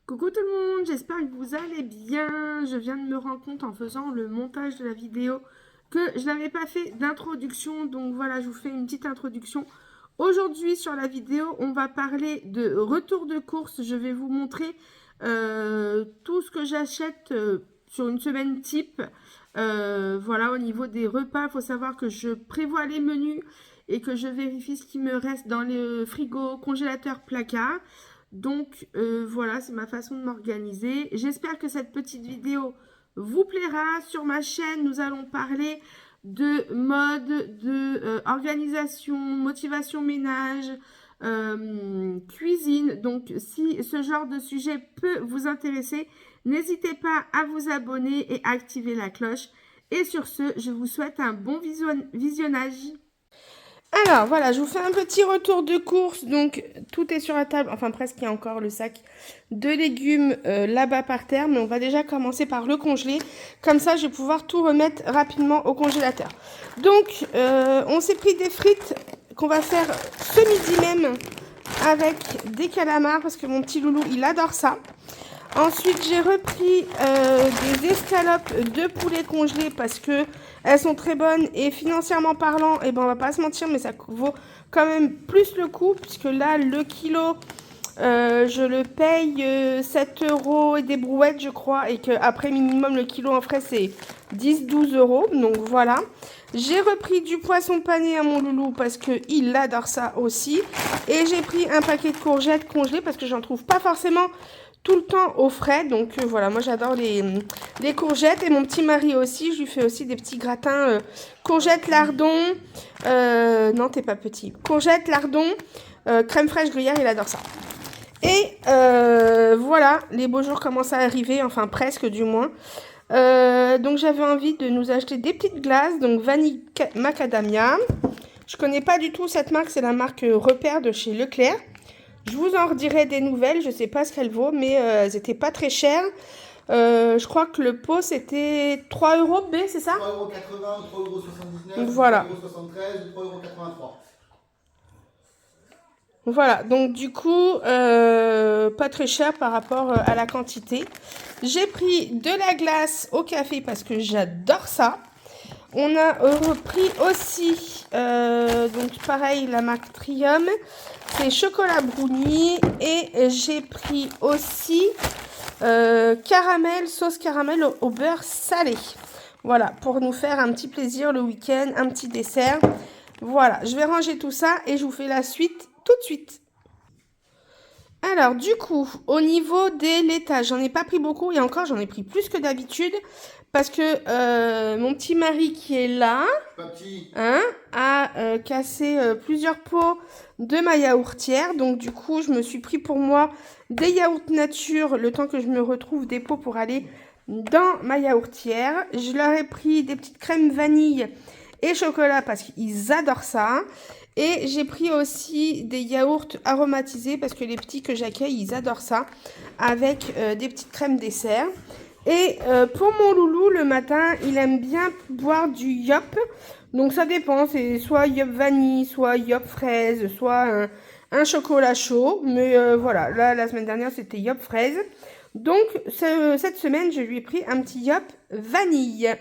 Coucou tout le monde, j'espère que vous allez bien. Je viens de me rendre compte en faisant le montage de la vidéo que je n'avais pas fait d'introduction. Donc voilà, je vous fais une petite introduction. Aujourd'hui sur la vidéo, on va parler de retour de course. Je vais vous montrer tout ce que j'achète sur une semaine type. Voilà, au niveau des repas, il faut savoir que je prévois les menus et que je vérifie ce qui me reste dans le frigo, congélateur, placard. Donc voilà, c'est ma façon de m'organiser. J'espère que cette petite vidéo vous plaira. Sur ma chaîne, nous allons parler de mode, de organisation, motivation ménage, cuisine. Donc si ce genre de sujet peut vous intéresser, n'hésitez pas à vous abonner et activer la cloche. Et sur ce, je vous souhaite un bon visionnage. Alors voilà, je vous fais un petit retour de course. Donc tout est sur la table, enfin presque, il y a encore le sac de légumes là-bas par terre. Mais on va déjà commencer par le congeler. Comme ça, je vais pouvoir tout remettre rapidement au congélateur. Donc on s'est pris des frites qu'on va faire ce midi même avec des calamars parce que mon petit loulou, il adore ça. Ensuite, j'ai repris des escalopes de poulet congelées parce que elles sont très bonnes et financièrement parlant, eh ben, on va pas se mentir, mais ça vaut quand même plus le coup puisque là, le kilo, je le paye 7 € et des brouettes, je crois, et qu'après minimum, le kilo en frais, c'est 10-12 €. Donc voilà. J'ai repris du poisson pané à mon loulou parce qu'il adore ça aussi. Et j'ai pris un paquet de courgettes congelées parce que j'en trouve pas forcément tout le temps au frais. Donc voilà, moi j'adore les courgettes. Et mon petit mari aussi, je lui fais aussi des petits gratins courgettes, lardons. Non, t'es pas petit. Courgettes, lardons, crème fraîche gruyère, il adore ça. Et voilà, les beaux jours commencent à arriver, enfin presque du moins. Donc j'avais envie de nous acheter des petites glaces, donc vanille macadamia. Je connais pas du tout cette marque, c'est la marque Repère de chez Leclerc. Je vous en redirai des nouvelles, je sais pas ce qu'elle vaut, mais elles n'étaient pas très chères. Je crois que le pot c'était 3 € B, c'est ça? 3,80 €, 3,79 €, Voilà. 3,73 € ou 3,83 €. Voilà, donc du coup, pas très cher par rapport à la quantité. J'ai pris de la glace au café parce que j'adore ça. On a repris aussi, donc pareil, la marque Trium, c'est chocolat brownie. Et j'ai pris aussi caramel, sauce caramel au beurre salé. Voilà, pour nous faire un petit plaisir le week-end, un petit dessert. Voilà, je vais ranger tout ça et je vous fais la suite tout de suite. Alors, du coup, au niveau des laitages, j'en ai pas pris beaucoup et encore, j'en ai pris plus que d'habitude parce que mon petit mari qui est là, Papy, hein, a cassé plusieurs pots de ma yaourtière. Donc, du coup, je me suis pris pour moi des yaourts nature le temps que je me retrouve des pots pour aller dans ma yaourtière. Je leur ai pris des petites crèmes vanille et chocolat parce qu'ils adorent ça. Et j'ai pris aussi des yaourts aromatisés parce que les petits que j'accueille, ils adorent ça, avec des petites crèmes dessert. Et pour mon loulou, le matin, il aime bien boire du yop. Donc ça dépend, c'est soit yop vanille, soit yop fraise, soit un chocolat chaud. Mais voilà, là, la semaine dernière, c'était yop fraise. Donc cette semaine, je lui ai pris un petit yop vanille.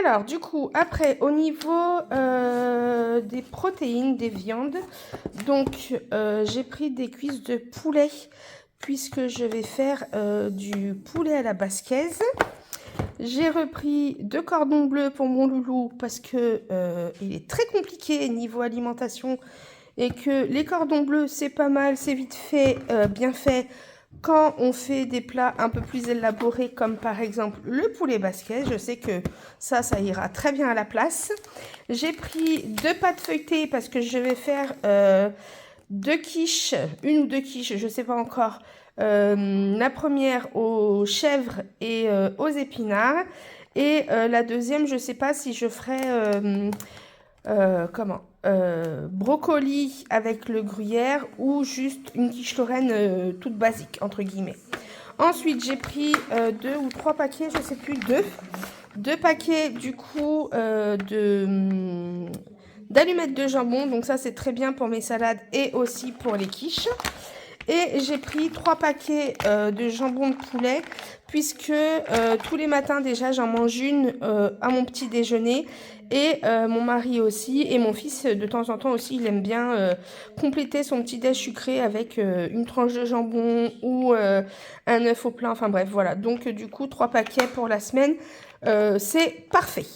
Alors, du coup, après, au niveau des protéines, des viandes, donc j'ai pris des cuisses de poulet puisque je vais faire du poulet à la basquaise. J'ai repris 2 cordons bleus pour mon loulou parce que il est très compliqué niveau alimentation et que les cordons bleus, c'est pas mal, c'est vite fait, bien fait. Quand on fait des plats un peu plus élaborés, comme par exemple le poulet basquez, je sais que ça ira très bien à la place. J'ai pris 2 pâtes feuilletées parce que je vais faire 2 quiches, 1 ou 2 quiches, je ne sais pas encore. La première aux chèvres et aux épinards. Et la deuxième, je ne sais pas si je ferai brocoli avec le gruyère ou juste une quiche lorraine toute basique, entre guillemets. Ensuite, j'ai pris 2 ou 3 paquets, je sais plus, 2 paquets du coup d'allumettes de jambon. Donc ça, c'est très bien pour mes salades et aussi pour les quiches. Et j'ai pris 3 paquets de jambon de poulet, puisque tous les matins déjà j'en mange une à mon petit déjeuner. Et mon mari aussi, et mon fils de temps en temps aussi, il aime bien compléter son petit déj sucré avec une tranche de jambon ou un œuf au plat, enfin bref, voilà. Donc du coup, 3 paquets pour la semaine, c'est parfait.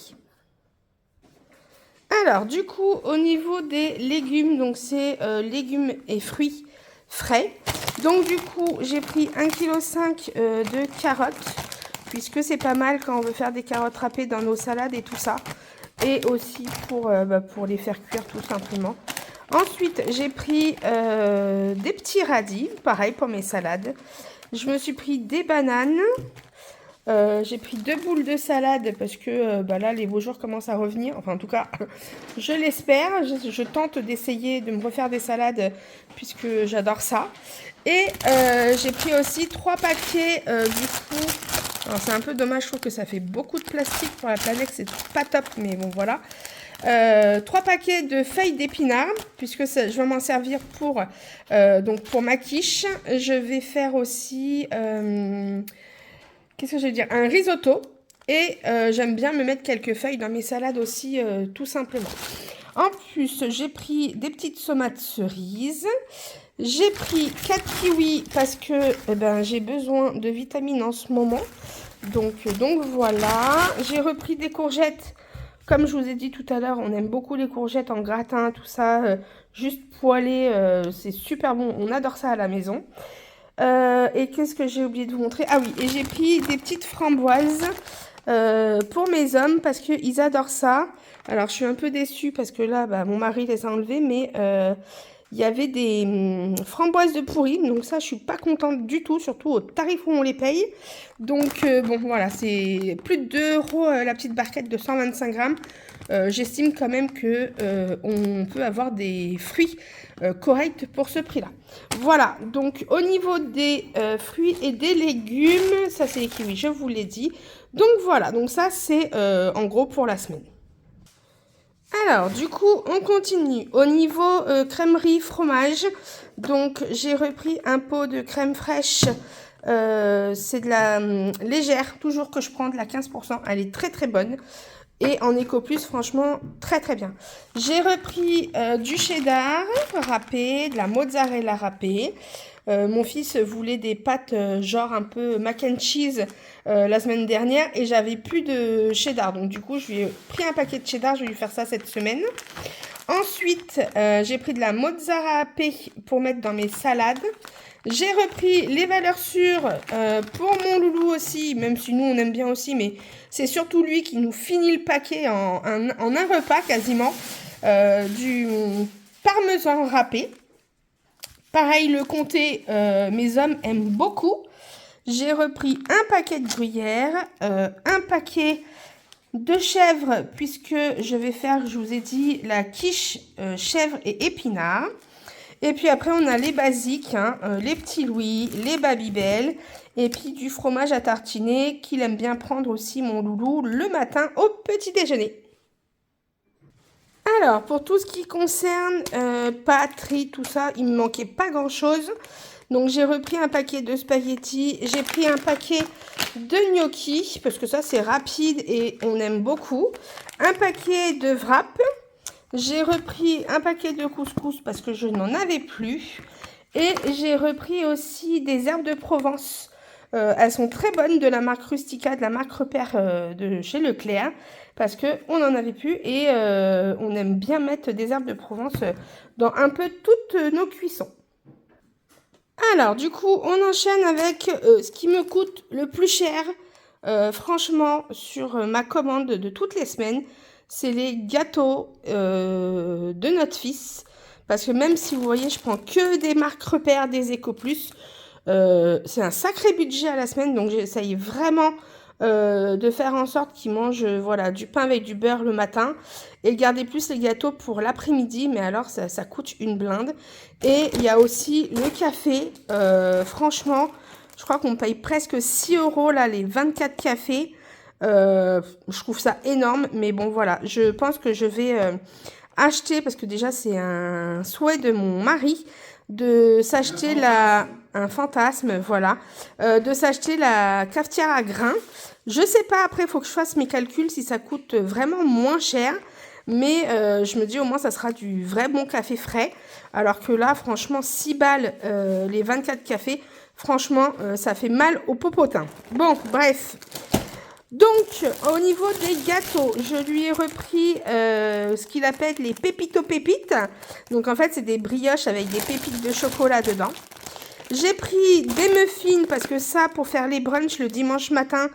Alors, du coup, au niveau des légumes, donc c'est légumes et fruits frais. Donc du coup, j'ai pris 1,5 kg de carottes, puisque c'est pas mal quand on veut faire des carottes râpées dans nos salades et tout ça. Et aussi pour les faire cuire tout simplement. Ensuite, j'ai pris des petits radis, pareil pour mes salades. Je me suis pris des bananes. J'ai pris 2 boules de salade parce que là, les beaux jours commencent à revenir. Enfin, en tout cas, je l'espère. Je tente d'essayer de me refaire des salades puisque j'adore ça. Et j'ai pris aussi 3 paquets du coup. Alors, c'est un peu dommage, je trouve que ça fait beaucoup de plastique pour la planète. C'est pas top, mais bon, voilà. 3 paquets de feuilles d'épinards, puisque je vais m'en servir pour ma quiche. Je vais faire aussi... qu'est-ce que je vais dire? Un risotto. Et j'aime bien me mettre quelques feuilles dans mes salades aussi, tout simplement. En plus, j'ai pris des petites tomates cerises. J'ai pris 4 kiwis parce que j'ai besoin de vitamines en ce moment. Donc voilà. J'ai repris des courgettes. Comme je vous ai dit tout à l'heure, on aime beaucoup les courgettes en gratin, tout ça. Juste poêlées, c'est super bon. On adore ça à la maison. Et qu'est-ce que j'ai oublié de vous montrer? Ah oui, et j'ai pris des petites framboises pour mes hommes parce qu'ils adorent ça. Alors, je suis un peu déçue parce que là, mon mari les a enlevés, mais il y avait des framboises de pourri. Donc ça, je suis pas contente du tout, surtout au tarif où on les paye. Donc, bon, voilà, c'est plus de 2 € la petite barquette de 125 grammes. J'estime quand même que on peut avoir des fruits corrects pour ce prix-là. Voilà, donc au niveau des fruits et des légumes, ça c'est les kiwis, je vous l'ai dit. Donc voilà, donc ça c'est en gros pour la semaine. Alors, du coup, on continue. Au niveau crèmerie, fromage, donc j'ai repris un pot de crème fraîche. C'est de la légère, toujours que je prends de la 15%. Elle est très très bonne. Et en Eco Plus, franchement, très très bien. J'ai repris du cheddar râpé, de la mozzarella râpée. Mon fils voulait des pâtes genre un peu mac and cheese la semaine dernière et j'avais plus de cheddar. Donc du coup, je lui ai pris un paquet de cheddar, je vais lui faire ça cette semaine. Ensuite, j'ai pris de la mozzarella râpée pour mettre dans mes salades. J'ai repris les valeurs sûres pour mon loulou aussi, même si nous on aime bien aussi, mais c'est surtout lui qui nous finit le paquet en un repas quasiment. Du parmesan râpé. Pareil, le comté, mes hommes aiment beaucoup. J'ai repris un paquet de gruyère, un paquet de chèvre, puisque je vais faire, je vous ai dit, la quiche chèvre et épinards. Et puis après, on a les basiques, les petits Louis, les Babybel, et puis du fromage à tartiner qu'il aime bien prendre aussi, mon loulou, le matin au petit déjeuner. Alors, pour tout ce qui concerne pâtes, riz, tout ça, il ne me manquait pas grand-chose. Donc, j'ai repris un paquet de spaghettis. J'ai pris un paquet de gnocchis, parce que ça, c'est rapide et on aime beaucoup. Un paquet de wrap. J'ai repris un paquet de couscous parce que je n'en avais plus. Et j'ai repris aussi des herbes de Provence. Elles sont très bonnes, de la marque Rustica, de la marque Repère de chez Leclerc. Parce qu'on n'en avait plus et on aime bien mettre des herbes de Provence dans un peu toutes nos cuissons. Alors, du coup, on enchaîne avec ce qui me coûte le plus cher, franchement, sur ma commande de toutes les semaines. C'est les gâteaux de notre fils. Parce que même si vous voyez, je prends que des marques Repères, des Eco Plus. C'est un sacré budget à la semaine, donc j'essaye vraiment de faire en sorte qu'il mange voilà, du pain avec du beurre le matin et garder plus les gâteaux pour l'après-midi, mais alors ça coûte une blinde. Et il y a aussi le café, franchement, je crois qu'on paye presque 6 € là, les 24 cafés. Je trouve ça énorme, mais bon voilà, je pense que je vais acheter, parce que déjà c'est un souhait de mon mari, de s'acheter un fantasme, voilà, de s'acheter la cafetière à grains. Je sais pas, après, il faut que je fasse mes calculs si ça coûte vraiment moins cher. Mais je me dis au moins ça sera du vrai bon café frais. Alors que là, franchement, 6 balles les 24 cafés. Franchement, ça fait mal au popotin. Bon, bref. Donc, au niveau des gâteaux, je lui ai repris ce qu'il appelle les pépito pépites. Donc, en fait, c'est des brioches avec des pépites de chocolat dedans. J'ai pris des muffins parce que ça, pour faire les brunchs le dimanche matin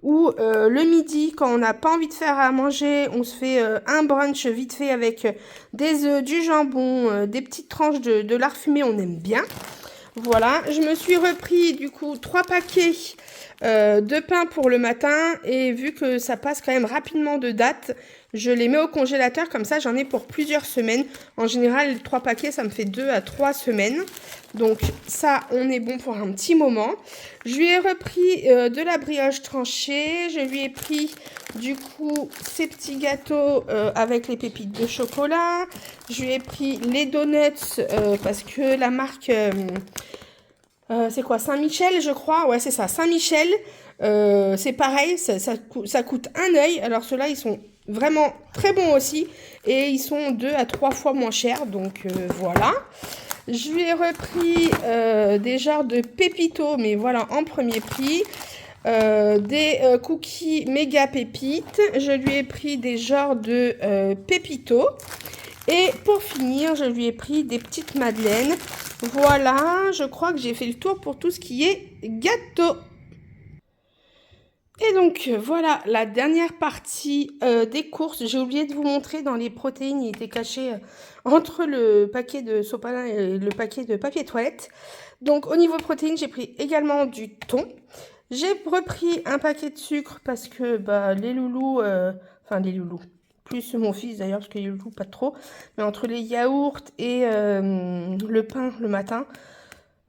ou le midi, quand on n'a pas envie de faire à manger, on se fait un brunch vite fait avec des œufs, du jambon, des petites tranches de lard fumé, on aime bien. Voilà, je me suis repris du coup 3 paquets de pain pour le matin et vu que ça passe quand même rapidement de date, je les mets au congélateur, comme ça j'en ai pour plusieurs semaines. En général, 3 paquets, ça me fait 2 à 3 semaines. Donc ça, on est bon pour un petit moment. Je lui ai repris de la brioche tranchée. Je lui ai pris du coup ces petits gâteaux avec les pépites de chocolat. Je lui ai pris les donuts parce que la marque... c'est quoi, Saint-Michel, je crois. Ouais, c'est ça, Saint-Michel. C'est pareil, ça coûte un œil. Alors ceux-là, ils sont vraiment très bons aussi. Et ils sont 2 à 3 fois moins chers. Donc voilà. Je lui ai repris des genres de pépitos, mais voilà, en premier prix. Des cookies méga pépites. Je lui ai pris des genres de pépitos. Et pour finir, je lui ai pris des petites madeleines. Voilà, je crois que j'ai fait le tour pour tout ce qui est gâteau. Et donc, voilà la dernière partie des courses. J'ai oublié de vous montrer dans les protéines, il était caché entre le paquet de sopalin et le paquet de papier toilette. Donc, au niveau protéines, j'ai pris également du thon. J'ai repris un paquet de sucre parce que les loulous, les loulous, plus mon fils d'ailleurs, parce que les loulous pas trop, mais entre les yaourts et le pain le matin,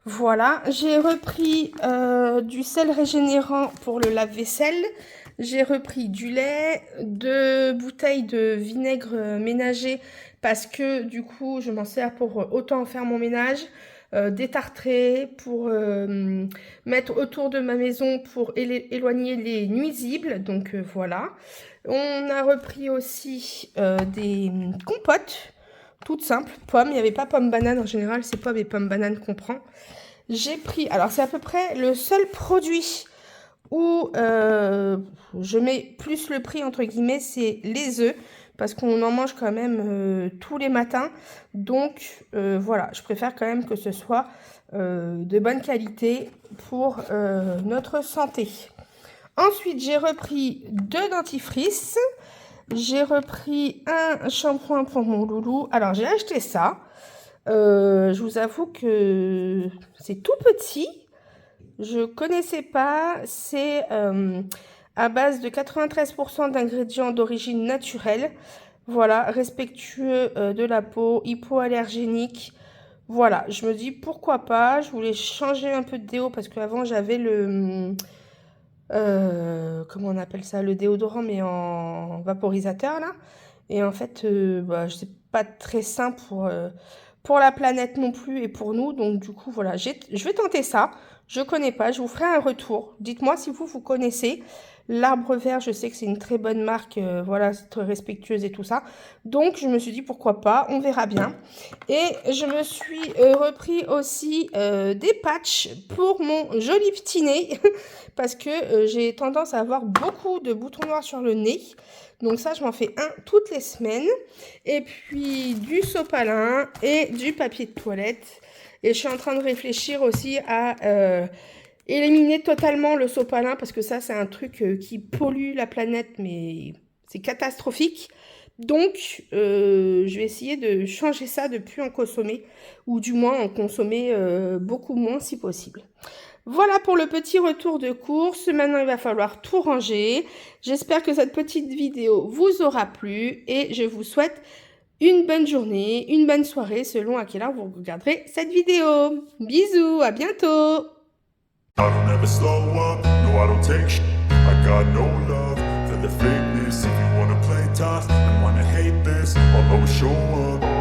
voilà. J'ai repris du sel régénérant pour le lave-vaisselle. J'ai repris du lait, 2 bouteilles de vinaigre ménager parce que du coup je m'en sers pour autant faire mon ménage. Des tartrés pour mettre autour de ma maison pour éloigner les nuisibles. Donc voilà. On a repris aussi des compotes toutes simples. Pommes, il n'y avait pas pomme banane en général, c'est pommes et pommes banane qu'on prend. J'ai pris, alors c'est à peu près le seul produit où je mets plus le prix entre guillemets, c'est les œufs. Parce qu'on en mange quand même tous les matins. Donc voilà, je préfère quand même que ce soit de bonne qualité pour notre santé. Ensuite, j'ai repris 2 dentifrices. J'ai repris un shampoing pour mon loulou. Alors, j'ai acheté ça. Je vous avoue que c'est tout petit. Je connaissais pas. C'est... à base de 93% d'ingrédients d'origine naturelle. Voilà, respectueux de la peau, hypoallergénique. Voilà, je me dis pourquoi pas. Je voulais changer un peu de déo parce qu'avant j'avais le... comment on appelle ça? Le déodorant mais en vaporisateur là. Et en fait, c'est pas très sain pour la planète non plus et pour nous. Donc du coup, voilà, je vais tenter ça. Je connais pas, je vous ferai un retour. Dites-moi si vous connaissez. L'Arbre Vert, je sais que c'est une très bonne marque, voilà, c'est très respectueuse et tout ça. Donc, je me suis dit, pourquoi pas, on verra bien. Et je me suis repris aussi des patchs pour mon joli petit nez. Parce que j'ai tendance à avoir beaucoup de boutons noirs sur le nez. Donc ça, je m'en fais un toutes les semaines. Et puis, du sopalin et du papier de toilette. Et je suis en train de réfléchir aussi à... éliminer totalement le sopalin parce que ça c'est un truc qui pollue la planète mais c'est catastrophique. Donc je vais essayer de changer ça, de plus en consommer ou du moins en consommer beaucoup moins si possible. Voilà pour le petit retour de course. Maintenant il va falloir tout ranger. J'espère que cette petite vidéo vous aura plu et je vous souhaite une bonne journée, une bonne soirée selon à quelle heure vous regarderez cette vidéo. Bisous, à bientôt. I don't ever slow up, no I don't take shit. I got no love for the fakeness. If you wanna play tough and wanna hate this, I'll always show up.